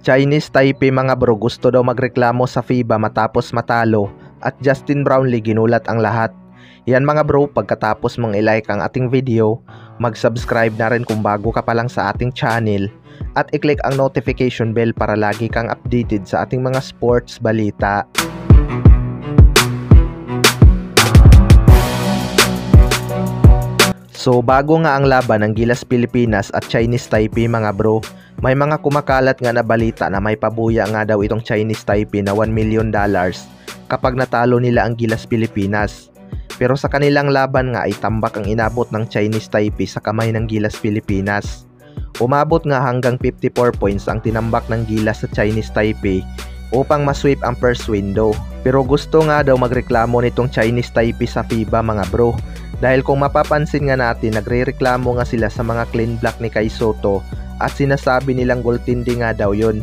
Chinese Taipei mga bro gusto daw magreklamo sa FIBA matapos matalo at Justin Brownlee ginulat ang lahat. Yan mga bro, pagkatapos mong i-like ang ating video, mag-subscribe na rin kung bago ka pa lang sa ating channel at i-click ang notification bell para lagi kang updated sa ating mga sports balita. So bago nga ang laban ng Gilas Pilipinas at Chinese Taipei mga bro, may mga kumakalat nga na balita na may pabuya nga daw itong Chinese Taipei na $1 million kapag natalo nila ang Gilas Pilipinas. Pero sa kanilang laban nga ay tambak ang inabot ng Chinese Taipei sa kamay ng Gilas Pilipinas. Umabot nga hanggang 54 points ang tinambak ng Gilas sa Chinese Taipei upang masweep ang first window. Pero gusto nga daw magreklamo nitong Chinese Taipei sa FIBA mga bro. Dahil kung mapapansin nga natin, nagrereklamo nga sila sa mga clean block ni Kai Sotto at sinasabi nilang goaltending nga daw yun.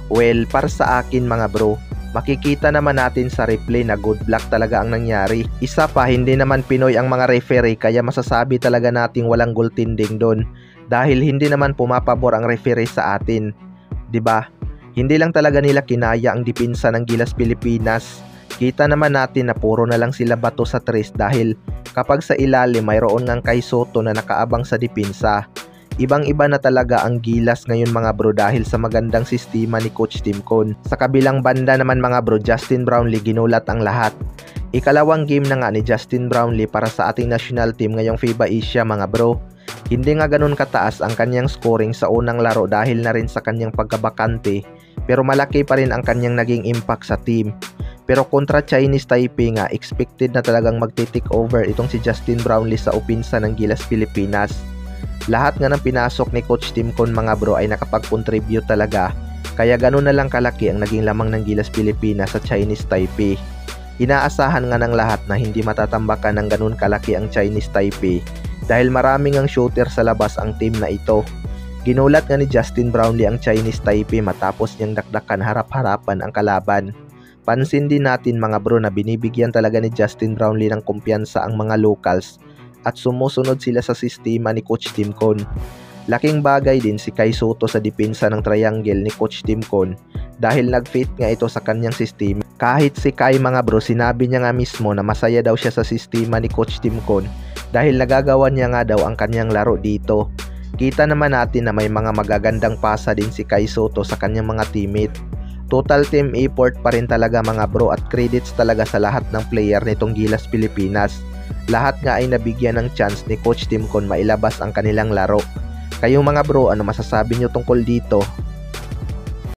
Well, para sa akin mga bro, makikita naman natin sa replay na good block talaga ang nangyari. Isa pa, hindi naman Pinoy ang mga referee kaya masasabi talaga nating walang goaltending doon dahil hindi naman pumapabor ang referee sa atin. 'Di ba? Hindi lang talaga nila kinaya ang depensa ng Gilas Pilipinas. Kita naman natin na puro na lang sila bato sa tres dahil kapag sa ilalim mayroon ngang Kai Sotto na nakaabang sa depensa. Ibang-iba na talaga ang Gilas ngayon mga bro dahil sa magandang sistema ni Coach Tim Con. Sa kabilang banda naman mga bro, Justin Brownlee ginulat ang lahat. Ikalawang game na nga ni Justin Brownlee para sa ating national team ngayong FIBA Asia mga bro. Hindi nga ganun kataas ang kanyang scoring sa unang laro dahil na rin sa kanyang pagkabakante, pero malaki pa rin ang kanyang naging impact sa team. Pero kontra Chinese Taipei nga, expected na talagang magti-take over itong si Justin Brownlee sa opensa ng Gilas Pilipinas. Lahat nga ng pinasok ni Coach Tim Con mga bro ay nakapag-contribute talaga, kaya ganun na lang kalaki ang naging lamang ng Gilas Pilipinas sa Chinese Taipei. Inaasahan nga ng lahat na hindi matatambakan ng ganun kalaki ang Chinese Taipei dahil maraming ang shooter sa labas ang team na ito. Ginulat nga ni Justin Brownlee ang Chinese Taipei matapos niyang dakdakan harap-harapan ang kalaban. Pansin din natin mga bro na binibigyan talaga ni Justin Brownlee ng kumpiyansa ang mga locals at sumusunod sila sa sistema ni Coach Tim Con. Laking bagay din si Kai Sotto sa depensa ng triangle ni Coach Tim Con dahil nag-fit nga ito sa kanyang sistema. Kahit si Kai mga bro, sinabi niya nga mismo na masaya daw siya sa sistema ni Coach Tim Con dahil nagagawa niya nga daw ang kanyang laro dito. Kita naman natin na may mga magagandang pasa din si Kai Sotto sa kanyang mga teammate. Total team effort pa rin talaga mga bro at credits talaga sa lahat ng player nitong Gilas Pilipinas. Lahat nga ay nabigyan ng chance ni Coach Tim Con mailabas ang kanilang laro. Kayong mga bro, ano masasabi nyo tungkol dito?